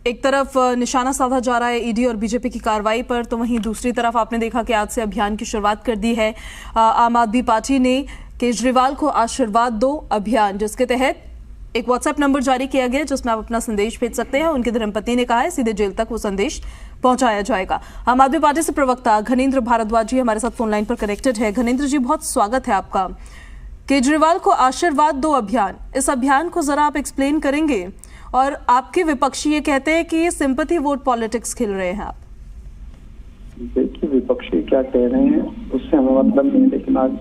एक तरफ निशाना साधा जा रहा है ईडी और बीजेपी की कार्रवाई पर, तो वहीं दूसरी तरफ आपने देखा कि आज से अभियान की शुरुआत कर दी है आम आदमी पार्टी ने। केजरीवाल को आशीर्वाद दो अभियान, जिसके तहत एक व्हाट्सएप नंबर जारी किया गया जिसमें आप अपना संदेश भेज सकते हैं। उनके धर्मपत्नी ने कहा है सीधे जेल तक वो संदेश पहुंचाया जाएगा। आम आदमी पार्टी से प्रवक्ता घनेंद्र भारद्वाज जी हमारे साथ फोन लाइन पर कनेक्टेड है। घनेंद्र जी, बहुत स्वागत है आपका। केजरीवाल को आशीर्वाद दो अभियान, इस अभियान को जरा आप एक्सप्लेन करेंगे? और आपके विपक्षी ये कहते हैं कि ये सिंपैथी वोट पॉलिटिक्स खेल रहे हैं आप। देखिए, विपक्षी क्या कह रहे हैं उससे हमें मतलब नहीं, लेकिन आज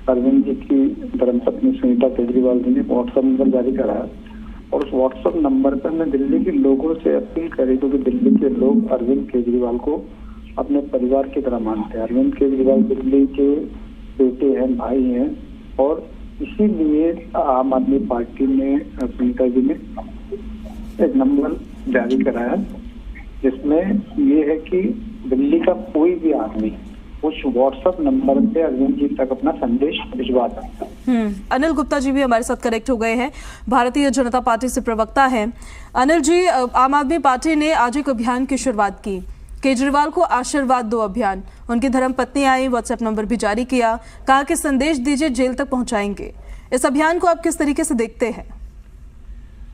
अरविंद जी की धर्मपत्नी सुनीता केजरीवाल जी ने व्हाट्सएप नंबर जारी करा है और उस व्हाट्सएप नंबर पर मैं दिल्ली के लोगों से अपील करी, क्योंकि दिल्ली के लोग अरविंद केजरीवाल को अपने परिवार की तरह मानते हैं। अरविंद केजरीवाल दिल्ली के बेटे हैं, भाई हैं, और इसीलिए आम आदमी पार्टी ने सुनीता जी ने एक नंबर जारी कराया जिसमें ये है कि दिल्ली का कोई भी आदमी उस व्हाट्सएप नंबर पे अरविंद जी तक अपना संदेश भिजवा सकता है। अनिल गुप्ता जी भी हमारे साथ कनेक्ट हो गए हैं, भारतीय जनता पार्टी से प्रवक्ता हैं। अनिल जी, आम आदमी पार्टी ने आज एक अभियान की शुरुआत की, केजरीवाल को आशीर्वाद दो अभियान। उनकी धर्मपत्नी आई, व्हाट्सएप नंबर भी जारी किया, कहा कि संदेश दीजिए जेल तक पहुंचाएंगे। इस अभियान को आप किस तरीके से देखते हैं?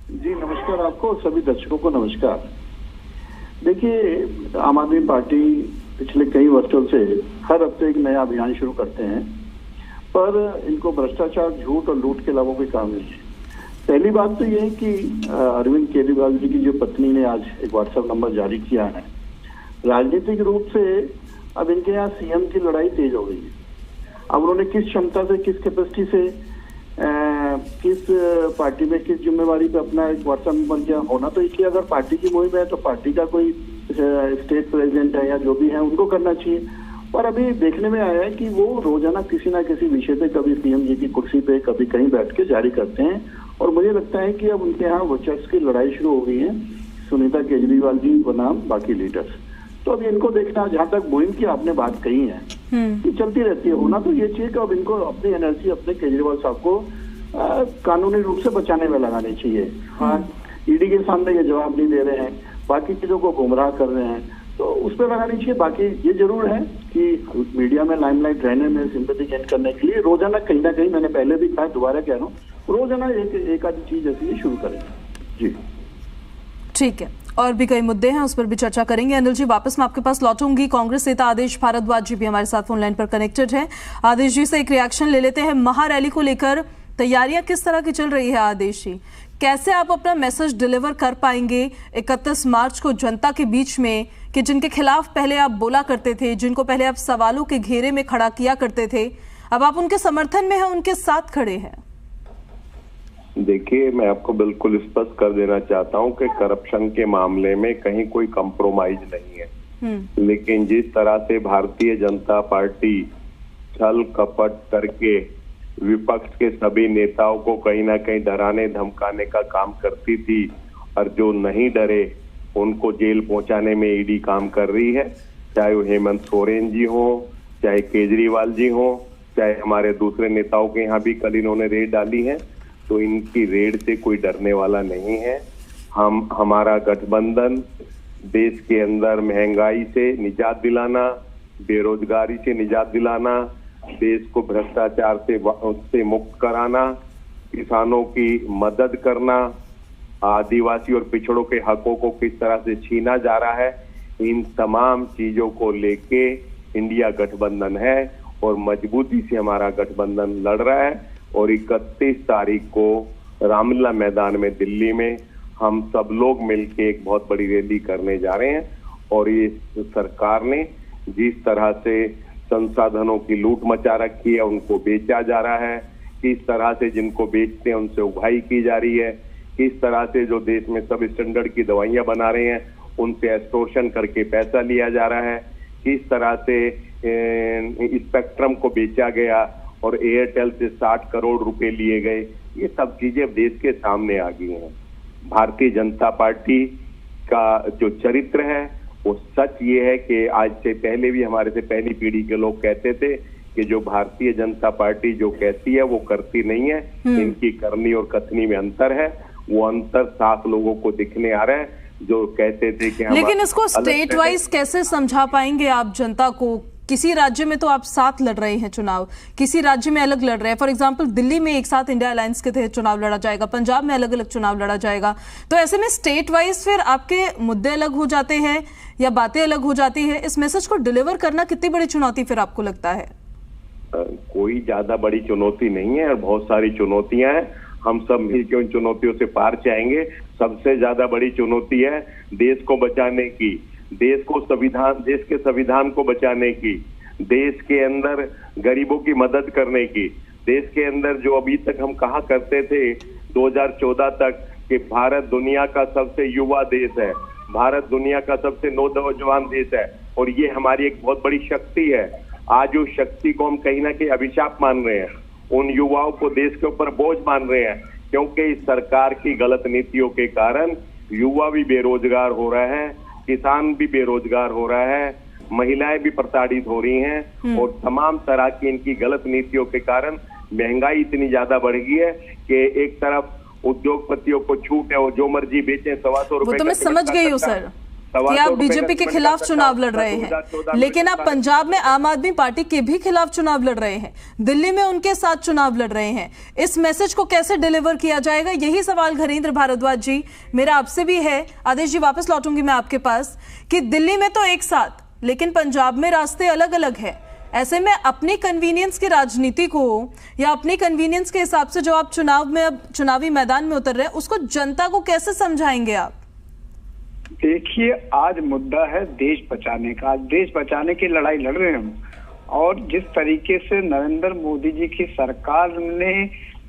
जी नमस्कार आपको और सभी दर्शकों को नमस्कार। देखिए, आम आदमी पार्टी पिछले कई वर्षों से हर हफ्ते एक नया अभियान शुरू करते हैं, पर इनको भ्रष्टाचार, झूठ और लूट के अलावा कोई काम नहीं है। पहली बात तो ये है कि अरविंद केजरीवाल जी की जो पत्नी ने आज एक व्हाट्सएप नंबर जारी किया है, राजनीतिक रूप से अब इनके यहाँ सीएम की लड़ाई तेज हो गई है। अब उन्होंने किस क्षमता से, किस कैपेसिटी से, किस पार्टी में किस जिम्मेवारी पे अपना एक व्हाट्सएप नंबर किया होना, तो इसलिए अगर पार्टी की मुहिम है तो पार्टी का कोई स्टेट प्रेसिडेंट है या जो भी है उनको करना चाहिए। और अभी देखने में आया है कि वो रोजाना किसी ना किसी विषय पे, कभी सीएम जी की कुर्सी पे, कभी कहीं बैठ के जारी करते हैं। और मुझे लगता है कि अब उनके यहाँ वर्चस्व की लड़ाई शुरू हो गई है, सुनीता केजरीवाल जी बनाम बाकी लीडर्स। तो अब इनको देखना, जहाँ तक मुहिम की आपने बात कही है कि चलती रहती है, होना तो ये चाहिए कि अब इनको अपनी एनर्जी अपने केजरीवाल साहब को कानूनी रूप से बचाने में लगानी चाहिए। हाँ, ईडी के सामने ये जवाब नहीं दे रहे हैं, बाकी चीजों को गुमराह कर रहे हैं, तो उस पर लगानी चाहिए। बाकी ये जरूर है कि मीडिया में लाइमलाइट रहने में, सिंपैथी गेन करने के लिए रोजाना कहीं ना कहीं, मैंने पहले भी कहा, दोबारा कह रहा हूँ, रोजाना एक आधी चीज ऐसी शुरू करें। जी ठीक है, और भी कई मुद्दे हैं, उस पर भी चर्चा करेंगे। अनिल जी, वापस मैं आपके पास लौटूंगी। कांग्रेस नेता आदेश भारद्वाज जी भी हमारे साथ फोन लाइन पर कनेक्टेड है। आदेश जी से एक रिएक्शन ले लेते हैं। महारैली को लेकर तैयारियां किस तरह की चल रही है आदेश जी? कैसे आप अपना मैसेज डिलीवर कर पाएंगे 31 मार्च को जनता के बीच में, कि जिनके खिलाफ पहले आप बोला करते थे, जिनको पहले आप सवालों के घेरे में खड़ा किया करते थे, अब आप उनके समर्थन में हैं, उनके साथ खड़े हैं? देखिए, मैं आपको बिल्कुल स्पष्ट कर देना चाहता हूं कि करप्शन के मामले में कहीं कोई कंप्रोमाइज नहीं है। लेकिन जिस तरह से भारतीय जनता पार्टी छल कपट करके विपक्ष के सभी नेताओं को कहीं ना कहीं डराने धमकाने का काम करती थी, और जो नहीं डरे उनको जेल पहुंचाने में ईडी काम कर रही है, चाहे वो हेमंत सोरेन जी हो, चाहे केजरीवाल जी हो, चाहे हमारे दूसरे नेताओं के यहाँ भी कल इन्होंने रेड डाली है। तो इनकी रेड से कोई डरने वाला नहीं है। हमारा गठबंधन देश के अंदर महंगाई से निजात दिलाना, बेरोजगारी से निजात दिलाना, देश को भ्रष्टाचार से मुक्त कराना, किसानों की मदद करना, आदिवासी और पिछड़ों के हकों को किस तरह से छीना जा रहा है, इन तमाम चीजों को लेके इंडिया गठबंधन है और मजबूती से हमारा गठबंधन लड़ रहा है। और 31 तारीख को रामलीला मैदान में दिल्ली में हम सब लोग मिलके एक बहुत बड़ी रैली करने जा रहे हैं। और ये सरकार ने जिस तरह से संसाधनों की लूट मचा रखी है, उनको बेचा जा रहा है, किस तरह से जिनको बेचते हैं उनसे उगाही की जा रही है, किस तरह से जो देश में सब स्टैंडर्ड की दवाइयां बना रहे हैं उनसे एक्सटॉर्शन करके पैसा लिया जा रहा है, किस तरह से स्पेक्ट्रम को बेचा गया और एयरटेल से 60 करोड़ रुपए लिए गए, ये सब चीजें देश के सामने आ गई हैं। भारतीय जनता पार्टी का जो चरित्र है वो सच ये है कि आज से पहले भी हमारे से पहली पीढ़ी के लोग कहते थे कि जो भारतीय जनता पार्टी जो कहती है वो करती नहीं है, इनकी करनी और कथनी में अंतर है। वो अंतर साफ लोगों को दिखने आ रहा है। जो कहते थे कि लेकिन इसको स्टेट वाइज कैसे समझा पाएंगे आप जनता को? किसी राज्य में तो आप साथ लड़ रहे हैं चुनाव, किसी राज्य में अलग लड़ रहे हैं। फॉर एग्जांपल दिल्ली में एक साथ इंडिया अलायंस के तहत चुनाव लड़ा जाएगा, पंजाब में अलग अलग चुनाव लड़ा जाएगा, तो ऐसे में स्टेट वाइज फिर आपके मुद्दे अलग हो जाते हैं या बातें अलग हो जाती है। इस मैसेज को डिलीवर करना कितनी बड़ी चुनौती फिर आपको लगता है? कोई ज्यादा बड़ी चुनौती नहीं है और बहुत सारी चुनौतियां हैं। हम सब मिलकर उन चुनौतियों से पार जाएंगे। सबसे ज्यादा बड़ी चुनौती है देश को बचाने की, देश के संविधान को बचाने की, देश के अंदर गरीबों की मदद करने की, देश के अंदर जो अभी तक हम कहा करते थे 2014 तक कि भारत दुनिया का सबसे युवा देश है, भारत दुनिया का सबसे नौजवान देश है और ये हमारी एक बहुत बड़ी शक्ति है। आज उस शक्ति को हम कहीं ना कहीं अभिशाप मान रहे हैं, उन युवाओं को देश के ऊपर बोझ मान रहे हैं, क्योंकि इस सरकार की गलत नीतियों के कारण युवा भी बेरोजगार हो रहा है, किसान भी बेरोजगार हो रहा है, महिलाएं भी प्रताड़ित हो रही हैं और तमाम तरह की इनकी गलत नीतियों के कारण महंगाई इतनी ज्यादा बढ़ गई है कि एक तरफ उद्योगपतियों को छूट है और जो मर्जी बेचें 125 रुपए। वो तो मैं समझ गई हूँ सर कि आप बीजेपी के खिलाफ चुनाव लड़ रहे हैं, लेकिन आप पंजाब में आम आदमी पार्टी के भी खिलाफ चुनाव लड़ रहे हैं, दिल्ली में उनके साथ चुनाव लड़ रहे हैं। इस मैसेज को कैसे डिलीवर किया जाएगा, यही सवाल घरेंद्र भारद्वाज जी मेरा आपसे भी है। आदेश जी वापस लौटूंगी मैं आपके पास कि दिल्ली में तो एक साथ, लेकिन पंजाब में रास्ते अलग अलग है। ऐसे में अपनी कन्वीनियंस की राजनीति को या अपनी कन्वीनियंस के हिसाब से जो आप चुनाव में अब चुनावी मैदान में उतर रहे हैं उसको जनता को कैसे समझाएंगे आप? देखिए, आज मुद्दा है देश बचाने का। आज देश बचाने की लड़ाई लड़ रहे हैं हम। और जिस तरीके से नरेंद्र मोदी जी की सरकार ने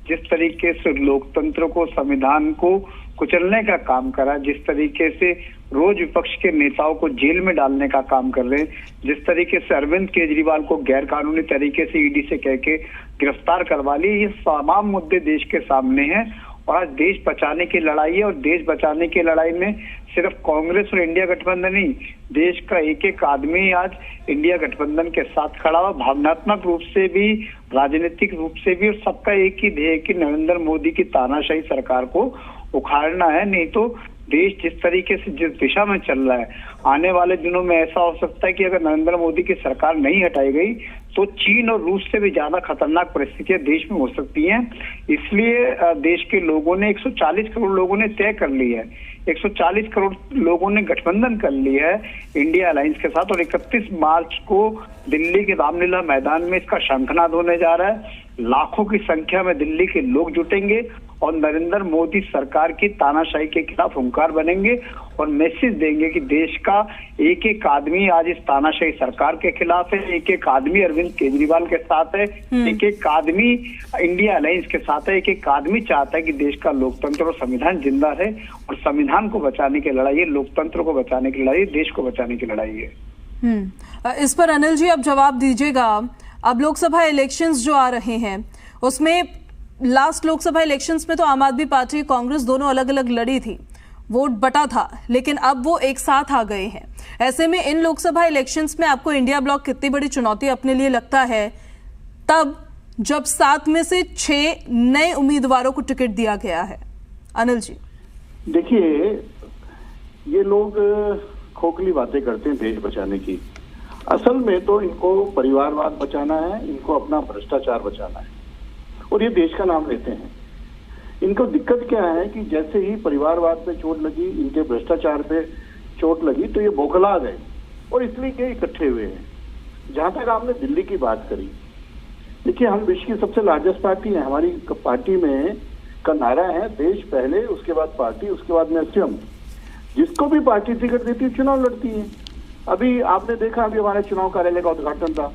जिस तरीके से लोकतंत्र को, संविधान को कुचलने का काम करा, जिस तरीके से रोज विपक्ष के नेताओं को जेल में डालने का काम कर रहे हैं, जिस तरीके से अरविंद केजरीवाल को गैर कानूनी तरीके से ईडी से कह के गिरफ्तार करवा लिए, ये तमाम मुद्दे देश के सामने हैं। और आज देश बचाने की लड़ाई है और देश बचाने की लड़ाई में सिर्फ कांग्रेस और इंडिया गठबंधन नहीं, देश का एक एक आदमी आज इंडिया गठबंधन के साथ खड़ा हुआ, भावनात्मक रूप से भी, राजनीतिक रूप से भी। और सबका एक ही ध्येय कि नरेंद्र मोदी की तानाशाही सरकार को उखाड़ना है। नहीं तो देश जिस तरीके से जिस दिशा में चल रहा है, आने वाले दिनों में ऐसा हो सकता है कि अगर नरेंद्र मोदी की सरकार नहीं हटाई गई तो चीन और रूस से भी ज्यादा खतरनाक परिस्थितियां देश में हो सकती हैं। इसलिए देश के लोगों ने 140 करोड़ लोगों ने तय कर ली है, 140 करोड़ लोगों ने गठबंधन कर लिया है इंडिया अलायंस के साथ। और 31 मार्च को दिल्ली के रामलीला मैदान में इसका शंखनाद होने जा रहा है। लाखों की संख्या में दिल्ली के लोग जुटेंगे और नरेंद्र मोदी सरकार की तानाशाही के खिलाफ हुंकार बनेंगे और मैसेज देंगे कि देश का एक एक आदमी आज इस तानाशाही सरकार के खिलाफ है, एक एक आदमी अरविंद केजरीवाल के साथ है, एक एक आदमी इंडिया अलायंस के साथ है, एक एक आदमी चाहता है कि देश का लोकतंत्र और संविधान जिंदा रहे। और संविधान को बचाने की लड़ाई है, लोकतंत्र को बचाने की लड़ाई है, देश को बचाने की लड़ाई है। इस पर अनिल जी अब जवाब दीजिएगा। अब लोकसभा इलेक्शंस जो आ रहे हैं उसमें लास्ट लोकसभा इलेक्शंस में तो आम आदमी पार्टी कांग्रेस दोनों अलग अलग लड़ी थी, वोट बटा था, लेकिन अब वो एक साथ आ गए हैं। ऐसे में इन लोकसभा इलेक्शंस में आपको इंडिया ब्लॉक कितनी बड़ी चुनौती अपने लिए लगता है तब जब 7 में से 6 नए उम्मीदवारों को टिकट दिया गया है? अनिल जी देखिए, ये लोग खोखली बातें करते हैं देश बचाने की। असल में तो इनको परिवारवाद बचाना है, इनको अपना भ्रष्टाचार बचाना है और ये देश का नाम लेते हैं। इनको दिक्कत क्या है कि जैसे ही परिवारवाद पे चोट लगी, इनके भ्रष्टाचार पे चोट लगी तो ये बौखला गए और इसलिए के इकट्ठे हुए हैं। जहां तक आपने दिल्ली की बात करी, देखिए हम विश्व की सबसे लार्जेस्ट पार्टी है। हमारी पार्टी में का नारा है देश पहले, उसके बाद पार्टी, उसके बाद में स्वयं। जिसको भी पार्टी टिकट देती है चुनाव लड़ती है। अभी आपने देखा, अभी हमारे चुनाव कार्यालय का उद्घाटन था,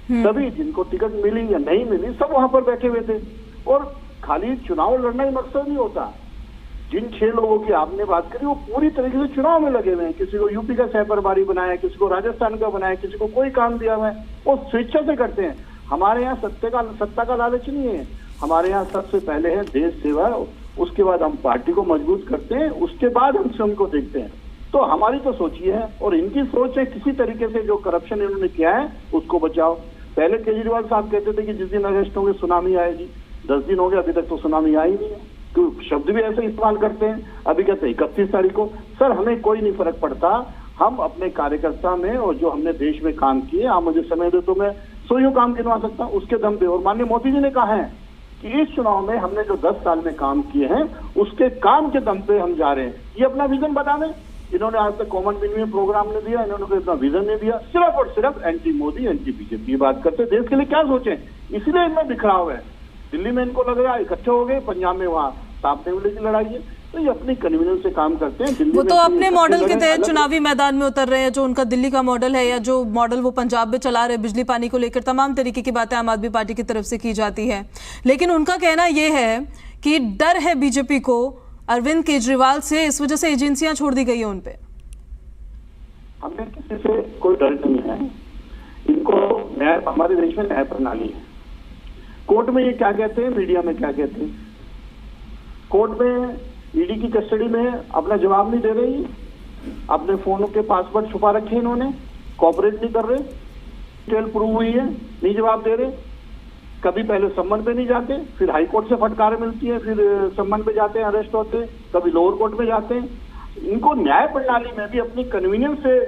सभी जिनको टिकट मिली या नहीं मिली सब वहां पर बैठे हुए थे। और खाली चुनाव लड़ना ही मकसद नहीं होता। जिन 6 लोगों की आपने बात करी वो पूरी तरीके से चुनाव में लगे हुए हैं। किसी को यूपी का सहप्रभारी बनाया, किसी को राजस्थान का बनाया, किसी को कोई काम दिया हुआ है, वो स्वेच्छा से करते हैं। हमारे यहाँ सत्ता का लालच नहीं है। हमारे यहाँ सबसे पहले है देश सेवा, उसके बाद हम पार्टी को मजबूत करते हैं, उसके बाद हम स्वयं को देखते हैं। तो हमारी तो सोच ये है और इनकी सोच है किसी तरीके से जो करप्शन इन्होंने किया है उसको बचाओ। पहले केजरीवाल साहब कहते थे कि जिस दिन अरेस्ट होंगे सुनामी आएगी, 10 दिन हो गए अभी तक तो सुनामी आई नहीं है। तो शब्द भी ऐसे इस्तेमाल करते हैं। अभी कहते हैं 31 तारीख को। सर हमें कोई नहीं फर्क पड़ता, हम अपने कार्यकर्ता में और जो हमने देश में काम किए, आप मुझे समय दे तो मैं 100 काम गिनवा सकता हूँ उसके दम पे। और माननीय मोदी जी ने कहा है कि इस चुनाव में हमने जो 10 साल में काम किए हैं उसके काम के दम पे हम जा रहे हैं। ये अपना विजन बता दें। इन्होंने आज तक कॉमन मिनिमम प्रोग्राम नहीं दिया, इन्होंने कोई अपना विजन नहीं दिया, सिर्फ और सिर्फ एंटी मोदी एंटी बीजेपी की बात करते। देश के लिए क्या सोचें, इसलिए इनमें बिखराव है। दिल्ली में इनको लग रहा है इकट्ठे हो गए, पंजाब में वहाँ साफ नेवले की लड़ाई है। तो ये अपनी कन्वीनियंस से काम करते हैं। दिल्ली वो में तो अपने मॉडल के तहत अलग चुनावी मैदान में उतर रहे हैं, जो उनका दिल्ली का मॉडल है या जो मॉडल वो पंजाब में चला रहे, बिजली पानी को लेकर तमाम तरीके की बातें आम आदमी पार्टी की तरफ से की जाती है। लेकिन उनका कहना यह है कि डर है बीजेपी को अरविंद केजरीवाल से, इस वजह से एजेंसियां छोड़ दी गई है उन पे। हमें किसी से कोई डर नहीं है। इनको न्याय, हमारे देश में न्याय प्रणाली है। कोर्ट में ये क्या कहते हैं, मीडिया में क्या कहते हैं। कोर्ट में ईडी की कस्टडी में अपना जवाब नहीं दे रही, अपने फोनों के पासवर्ड छुपा रखे इन्होंने, कोऑपरेट नहीं कर रहे, डिटेल प्रूव हुई है, नहीं जवाब दे रहे। कभी पहले सम्मन पे नहीं जाते, फिर हाई कोर्ट से फटकारें मिलती है, फिर सम्मन पे जाते हैं, अरेस्ट होते हैं, कभी लोअर कोर्ट में जाते हैं। इनको न्याय प्रणाली में भी अपनी कन्वीनियंस से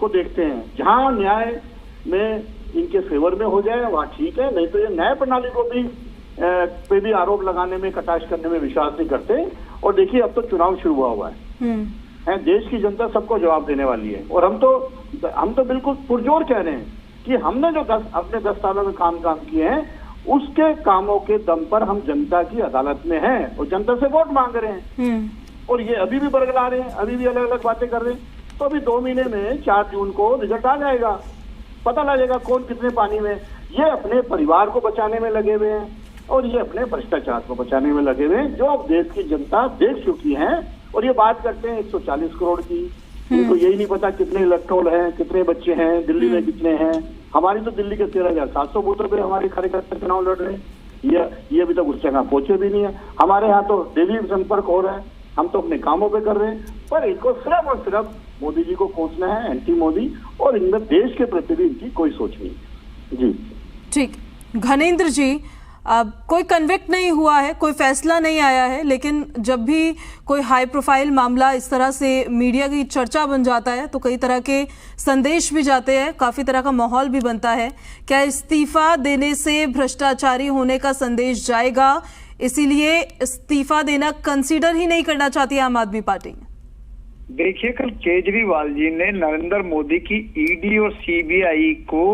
को देखते हैं। जहां न्याय में इनके फेवर में हो जाए वहां ठीक है, नहीं तो ये न्याय प्रणाली को भी पे भी आरोप लगाने में, कटाक्ष करने में विश्वास नहीं करते। और देखिए अब तो चुनाव शुरू हुआ है, देश की जनता सबको जवाब देने वाली है। और हम तो बिल्कुल पुरजोर कह रहे हैं कि हमने जो अपने 10 सालों में काम किए हैं उसके कामों के दम पर हम जनता की अदालत में हैं और जनता से वोट मांग रहे हैं। और ये अभी भी बरगला रहे हैं, अभी भी अलग अलग बातें कर रहे हैं। तो अभी 2 महीने में 4 जून को रिजल्ट आ जाएगा, पता लगेगा कौन कितने पानी में। ये अपने परिवार को बचाने में लगे हुए हैं और ये अपने भ्रष्टाचार को बचाने में लगे हुए हैं, जो अब देश की जनता देख चुकी है। और ये बात करते हैं 140 करोड़ की, इनको यही नहीं पता कितने इलेक्ट्रोल हैं, कितने बच्चे हैं, दिल्ली में कितने हैं। हमारी तो दिल्ली के 13,700 बूथों पे हमारे कार्यकर्ता चुनाव लड़ रहे हैं। ये अभी तक उस जगह पहुंचे भी नहीं है। हमारे यहाँ तो डेली संपर्क हो रहा है, हम तो अपने कामों पे कर रहे हैं। पर इनको सिर्फ और सिर्फ मोदी जी को कोसना है, एंटी मोदी, और इनमें देश के प्रति भी इनकी कोई सोच नहीं है। जी ठीक, घनेंद्र जी, कोई कन्विक्ट नहीं हुआ है, कोई फैसला नहीं आया है, लेकिन जब भी कोई हाई प्रोफाइल मामला इस तरह से मीडिया की चर्चा बन जाता है तो कई तरह के संदेश भी जाते हैं, काफी तरह का माहौल भी बनता है। क्या इस्तीफा देने से भ्रष्टाचारी होने का संदेश जाएगा, इसीलिए इस्तीफा देना कंसीडर ही नहीं करना चाहती आम आदमी पार्टी? देखिए, कल केजरीवाल जी ने नरेंद्र मोदी की ईडी और सीबीआई को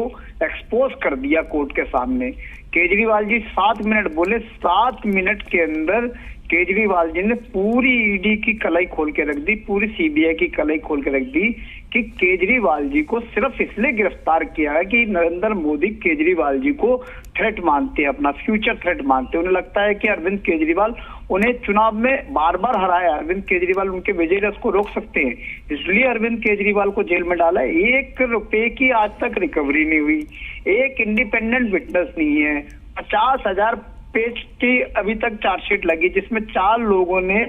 एक्सपोज कर दिया कोर्ट के सामने। केजरीवाल जी 7 मिनट बोले, 7 मिनट के अंदर केजरीवाल जी ने पूरी ईडी की कलाई खोल के रख दी, पूरी सीबीआई की कलाई खोल के रख दी कि केजरीवाल जी को सिर्फ इसलिए गिरफ्तार किया है कि नरेंद्र मोदी केजरीवाल जी को थ्रेट मानते हैं, अपना फ्यूचर थ्रेट मानते हैं। उन्हें लगता है कि अरविंद केजरीवाल उन्हें चुनाव में बार बार हराया, अरविंद केजरीवाल उनके विजय रथ को रोक सकते हैं, इसलिए अरविंद केजरीवाल को जेल में डाला है। 1 रुपए की आज तक रिकवरी नहीं हुई, एक इंडिपेंडेंट विटनेस नहीं है, 50,000 पेज की अभी तक चार्जशीट लगी जिसमें 4 लोगों ने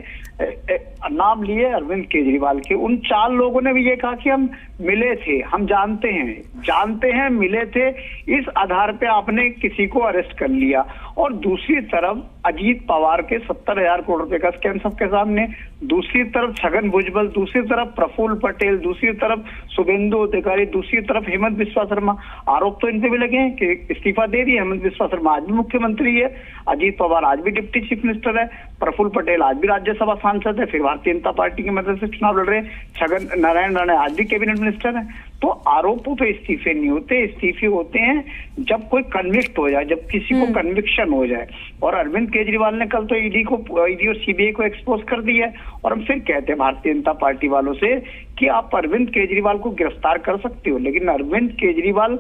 नाम लिए अरविंद केजरीवाल के। उन 4 लोगों ने भी ये कहा कि हम मिले थे, हम जानते हैं मिले थे। इस आधार पे आपने किसी को अरेस्ट कर लिया। और दूसरी तरफ अजीत पवार के 70,000 करोड़ रुपए का स्कैम सबके सामने, दूसरी तरफ छगन भुजबल, दूसरी तरफ प्रफुल्ल पटेल, दूसरी तरफ शुभेंदु अधिकारी, दूसरी तरफ हेमंत बिस्वा शर्मा। आरोप तो इन पे भी लगे हैं कि इस्तीफा दे दिए। हेमंत बिस्वा शर्मा आज भी मुख्यमंत्री है, अजीत पवार आज भी डिप्टी चीफ मिनिस्टर है, प्रफुल्ल पटेल आज भी राज्यसभा सांसद है, फिर भारतीय जनता पार्टी की मदद से चुनाव लड़ रहे हैं, छगन नारायण राणे आज भी कैबिनेट मिनिस्टर है। तो आरोपों पे इस्तीफे नहीं होते, इस्तीफे होते हैं जब कोई कन्विक्ट हो जाए, जब किसी को कन्विक्शन हो जाए। और अरविंद केजरीवाल ने कल तो ईडी और सीबीआई को एक्सपोज कर दिया है। और हम फिर कहते हैं भारतीय जनता पार्टी वालों से कि आप अरविंद केजरीवाल को गिरफ्तार कर सकते हो, लेकिन अरविंद केजरीवाल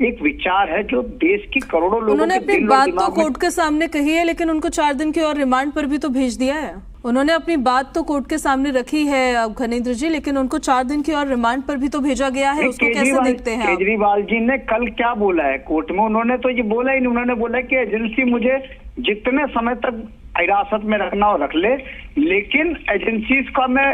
एक विचार है जो देश की करोड़ों लोगों उन्होंने अपनी बात तो कोर्ट के सामने कही है, लेकिन उनको 4 दिन की और रिमांड पर भी तो भेज दिया है। उन्होंने अपनी बात तो कोर्ट के सामने रखी है घनेंद्र जी, लेकिन उनको 4 दिन की और रिमांड पर भी तो भेजा गया है। उसको कैसे देखते हैं आप? केजरीवाल जी ने कल क्या बोला है कोर्ट में? उन्होंने तो ये बोला ही नहीं। उन्होंने बोला कि एजेंसी मुझे जितने समय तक हिरासत में रखना हो रख ले, लेकिन एजेंसीज का मैं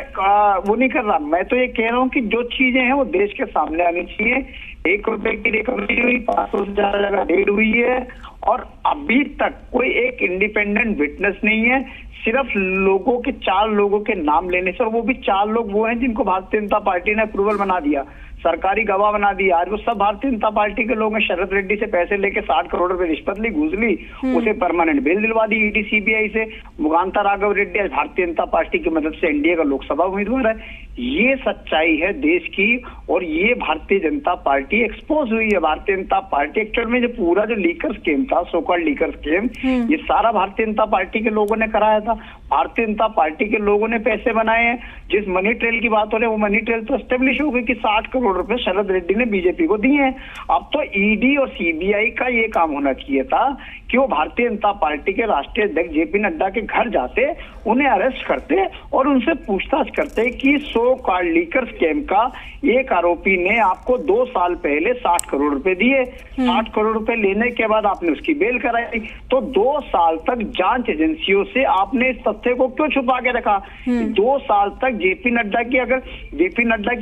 वो नहीं कर रहा। मैं तो ये कह रहा हूँ कि जो चीजें हैं वो देश के सामने आनी चाहिए। 1 रुपए की रिकवरी हुई, 500 से ज्यादा जगह रेड हुई है, और अभी तक कोई एक इंडिपेंडेंट विटनेस नहीं है। सिर्फ लोगों के 4 लोगों के नाम लेने से, और वो भी 4 लोग वो हैं जिनको भारतीय जनता पार्टी ने अप्रूवल बना दिया, सरकारी गवाह बना दिया। आज वो सब भारतीय जनता पार्टी के लोग हैं। शरद रेड्डी से पैसे लेके 60 करोड़ रुपए रिश्वत ली, घूस ली, उसे परमानेंट बेल दिलवा दी ईडी सीबीआई से। मुगांता राघव रेड्डी आज भारतीय जनता पार्टी की मदद से एनडीए का लोकसभा उम्मीदवार है। ये सच्चाई है देश की, और ये भारतीय जनता पार्टी एक्सपोज हुई है। भारतीय जनता पार्टी एक्चुअल में जो पूरा जो लीकर स्कीम था, सो कॉल्ड लीकर स्कीम, ये सारा भारतीय जनता पार्टी के लोगों ने कराया था। भारतीय जनता पार्टी के लोगों ने पैसे बनाए हैं। जिस मनी ट्रेल की बात हो रही है, वो मनी ट्रेल तो एस्टेब्लिश हो गई कि 60 करोड़ रुपए शरद रेड्डी ने बीजेपी को दिए हैं। अब तो ईडी और सीबीआई का ये काम होना चाहिए था कि वो भारतीय जनता पार्टी के राष्ट्रीय अध्यक्ष जेपी नड्डा के घर जाते, उन्हें अरेस्ट करते और उनसे पूछताछ करते कि सो कॉल्ड लीकर स्कैम का एक आरोपी ने आपको 2 साल पहले 60 करोड़ रुपए दिए। 60 करोड़ रुपए लेने के बाद आपने उसकी बेल कराई, तो 2 साल तक जांच एजेंसियों से आपने इस तथ्य को क्यों छुपा के रखा? 2 साल तक जेपी नड्डा की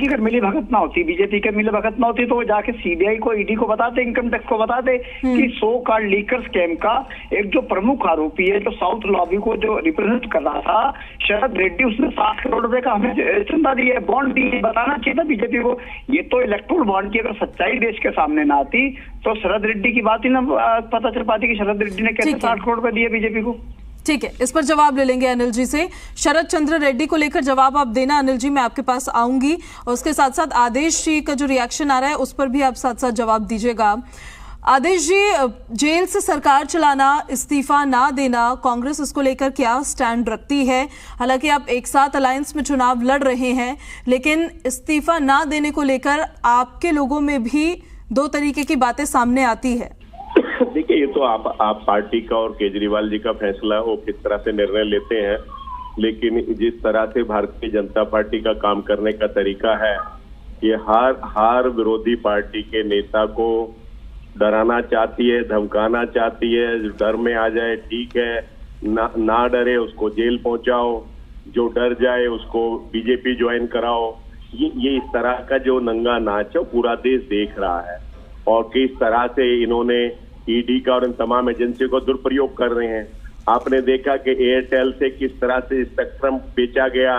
अगर मिली भगत ना होती, बीजेपी के मिली भगत ना होती, तो वो जाके सीबीआई को, ईडी को बताते, इनकम टैक्स को बताते कि सो कॉल्ड लीकर स्कैम का एक जो प्रमुख आरोपी है, जो साउथ लॉबी को जो रिप्रेजेंट कर रहा था, शरद रेड्डी, उसने 60 करोड़ रुपए का हमें चंदा दिया, बॉन्ड दिए। बताना चाहिए था बीजेपी को। ये तो इलेक्टोरल बॉन्ड की अगर सच्चाई देश के सामने ना आती तो शरद रेड्डी की बात ही ना पता चल पाती कि शरद रेड्डी ने कैसे 60 करोड़ रुपए दिए बीजेपी को। ठीक है, इस पर जवाब ले लेंगे अनिल जी से। शरद चंद्र रेड्डी को लेकर जवाब आप देना अनिल जी, मैं आपके पास आऊंगी, और उसके साथ साथ आदेश जी का जो रिएक्शन आ रहा है उस पर भी आप साथ साथ जवाब दीजिएगा। आदेश जी, जेल से सरकार चलाना, इस्तीफा ना देना, कांग्रेस इसको लेकर क्या स्टैंड रखती है? हालांकि आप एक साथ अलायंस में चुनाव लड़ रहे हैं, लेकिन इस्तीफा ना देने को लेकर आपके लोगों में भी 2 तरीके की बातें सामने आती है। देखिए, ये तो आप पार्टी का और केजरीवाल जी का फैसला है, वो किस तरह से निर्णय लेते हैं। लेकिन जिस तरह से भारतीय जनता पार्टी का काम करने का तरीका है, ये हर विरोधी पार्टी के नेता को डराना चाहती है, धमकाना चाहती है। डर में आ जाए ठीक है, ना डरे उसको जेल पहुंचाओ, जो डर जाए उसको बीजेपी ज्वाइन कराओ। ये इस तरह का जो नंगा नाच है पूरा देश देख रहा है, और किस तरह से इन्होंने ईडी का और इन तमाम एजेंसियों को दुरुपयोग कर रहे हैं। आपने देखा कि एयरटेल से किस तरह से स्पेक्ट्रम बेचा गया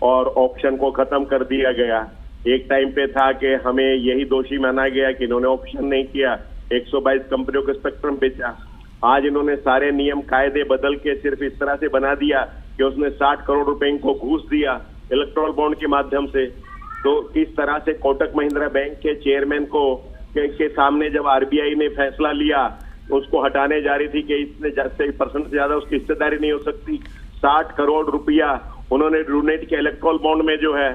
और ऑप्शन को खत्म कर दिया गया। एक टाइम पे था कि हमें यही दोषी माना गया कि इन्होंने ऑप्शन नहीं किया, 122 कंपनियों को स्पेक्ट्रम बेचा। आज इन्होंने सारे नियम कायदे बदल के सिर्फ इस तरह से बना दिया कि उसने 60 करोड़ रुपए इनको घूस दिया इलेक्ट्रॉल बॉन्ड के माध्यम से। तो किस तरह से कोटक महिंद्रा बैंक के चेयरमैन को के सामने जब आरबीआई ने फैसला लिया, उसको हटाने जा रही थी कि इसने 10% से ज्यादा उसकी हिस्सेदारी नहीं हो सकती, 60 करोड़ रुपया उन्होंने डोनेट किया इलेक्ट्रॉल बॉन्ड में जो है।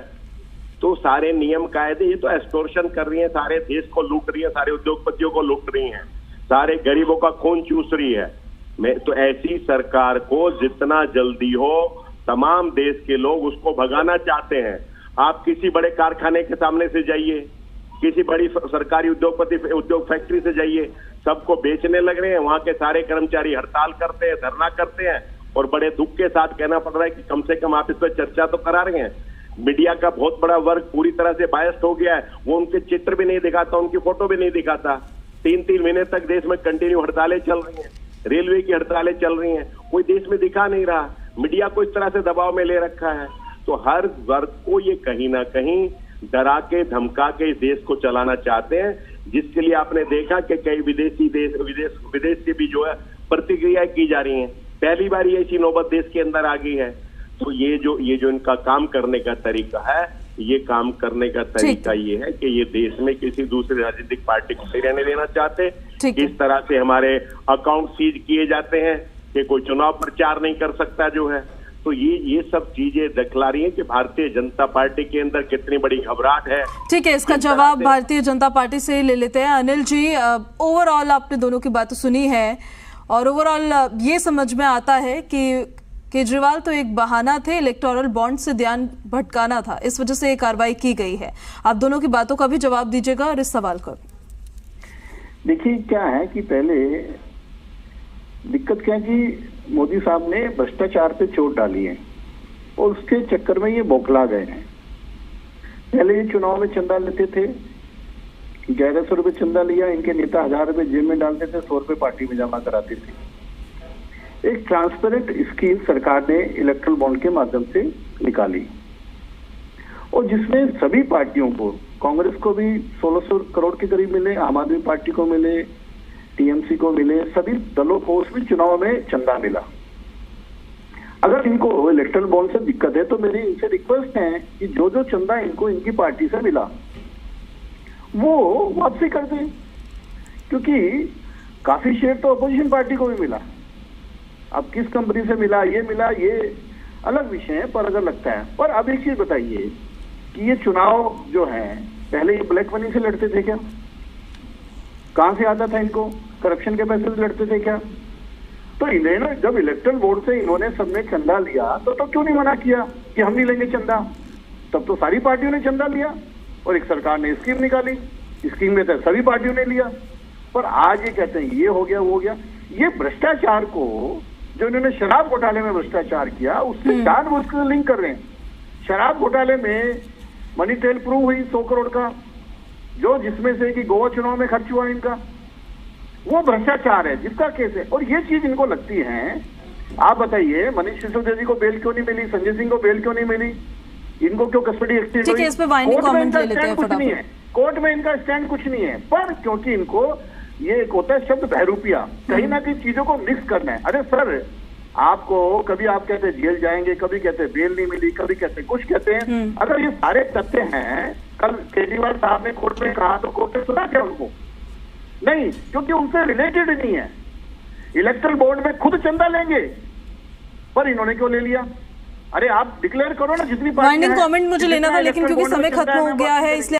तो सारे नियम कायदे, ये तो एक्सटॉर्शन कर रही है, सारे देश को लूट रही है, सारे उद्योगपतियों को लूट रही है, सारे गरीबों का खून चूस रही है। मैं तो ऐसी सरकार को जितना जल्दी हो तमाम देश के लोग उसको भगाना चाहते हैं। आप किसी बड़े कारखाने के सामने से जाइए, किसी बड़ी सरकारी उद्योग फैक्ट्री से जाइए, सबको बेचने लग रहे हैं। वहां के सारे कर्मचारी हड़ताल करते हैं, धरना करते हैं, और बड़े दुख के साथ कहना पड़ रहा है कि कम से कम आप इस पर चर्चा तो करा रहे हैं। मीडिया का बहुत बड़ा वर्ग पूरी तरह से बायस्ड हो गया है, वो उनके चित्र भी नहीं दिखाता, उनकी फोटो भी नहीं दिखाता। 3-3 महीने तक देश में कंटिन्यू हड़तालें चल रही हैं, रेलवे की हड़तालें चल रही हैं, कोई देश में दिखा नहीं रहा। मीडिया को इस तरह से दबाव में ले रखा है। तो हर वर्ग को ये कहीं ना कहीं डरा के धमका के इस देश को चलाना चाहते हैं, जिसके लिए आपने देखा कि कई विदेश से भी जो है प्रतिक्रियाएं की जा रही हैं। पहली बार ये ऐसी नौबत देश के अंदर आ गई है। तो ये जो इनका काम करने का तरीका है, ये काम करने का तरीका ये है कि ये देश में किसी दूसरी राजनीतिक पार्टी को नहीं रहने देना चाहते। इस तरह से हमारे अकाउंट सीज किए जाते हैं कि कोई चुनाव प्रचार नहीं कर सकता जो है। तो ये सब चीजें दिखला रही हैं कि भारतीय जनता पार्टी के अंदर कितनी बड़ी घबराहट है। ठीक है, इसका जवाब भारतीय जनता पार्टी से ले लेते हैं। अनिल जी, ओवरऑल आपने दोनों की बातें सुनी है, और ओवरऑल ये समझ में आता है कि केजरीवाल तो एक बहाना थे, इलेक्टोरल बॉन्ड से ध्यान भटकाना था, इस वजह से ये कार्रवाई की गई है। आप दोनों की बातों का भी जवाब दीजिएगा और इस सवाल का भी। देखिए, क्या है कि पहले दिक्कत क्या है कि मोदी साहब ने भ्रष्टाचार पे चोट डाली है और उसके चक्कर में ये बौखला गए हैं। पहले ये चुनाव में चंदा लेते थे, 1100 रुपये चंदा लिया, इनके नेता 1000 रुपये जेब में डालते थे, 100 रुपये पार्टी में जमा कराते थे। एक ट्रांसपेरेंट स्कीम सरकार ने इलेक्ट्रल बॉन्ड के माध्यम से निकाली और जिसमें सभी पार्टियों को, कांग्रेस को भी 1600 करोड़ के करीब मिले, आम आदमी पार्टी को मिले, टीएमसी को मिले, सभी दलों को उसमें चुनाव में चंदा मिला। अगर इनको इलेक्ट्रल बॉन्ड से दिक्कत है तो मेरी इनसे रिक्वेस्ट है कि जो जो चंदा इनको इनकी पार्टी से मिला वो वापसी कर दें, क्योंकि काफी शेयर तो अपोजिशन पार्टी को भी मिला। अब किस कंपनी से मिला, ये अलग विषय है, पर अगर लगता है। पर अब एक चीज बताइए कि ये चुनाव जो है पहले ये ब्लैक मनी से लड़ते थे क्या? कहां से आता था इनको? करप्शन के पैसे से लड़ते थे क्या? तो इन्होंने जब इलेक्ट्रल बोर्ड से इन्होंने सबने चंदा लिया तो क्यों नहीं मना किया कि हम नहीं लेंगे चंदा? तब तो सारी पार्टियों ने चंदा लिया और एक सरकार ने स्कीम निकाली, स्कीम में तो सभी पार्टियों ने लिया। पर आज ये कहते हैं ये हो गया वो हो गया। ये भ्रष्टाचार को, जो इन्होंने शराब घोटाले में भ्रष्टाचार किया, उससे जानबूझकर लिंक कर रहे हैं। शराब घोटाले में मनी ट्रेल प्रूव हुई 100 करोड़ का, जो जिसमें से कि गोवा चुनाव में खर्च हुआ इनका, वो भ्रष्टाचार है जिसका केस है। और ये चीज इनको लगती है। आप बताइए, मनीष सिसोदिया जी को बेल क्यों नहीं मिली, संजय सिंह को बेल क्यों नहीं मिली, इनको क्यों कस्टडी एक्सटेंड हुई? इस पे वाइनिंग कमेंट ले लेते हैं फटाफट। कोर्ट में इनका स्टैंड कुछ नहीं है, पर क्योंकि इनको ये एक होता है शब्द बहरूपिया, कहीं ना कहीं चीजों को मिक्स करना है। अरे सर, आपको कभी आप कहते हैं जेल जाएंगे, कभी कहते हैं बेल नहीं मिली, कभी कहते हैं कुछ कहते हैं। अगर ये सारे तथ्य हैं, कल केजरीवाल साहब ने कोर्ट में कहा तो कोर्ट ने सुना क्या उनको? नहीं, क्योंकि उनसे रिलेटेड नहीं है। इलेक्ट्रल बोर्ड में खुद चंदा लेंगे, पर इन्होंने क्यों ले लिया? अरे आप डिक्लेयर करो ना जितनी वाइनिंग कमेंट मुझे लेना था, लेकिन क्योंकि समय खत्म हो गया है इसलिए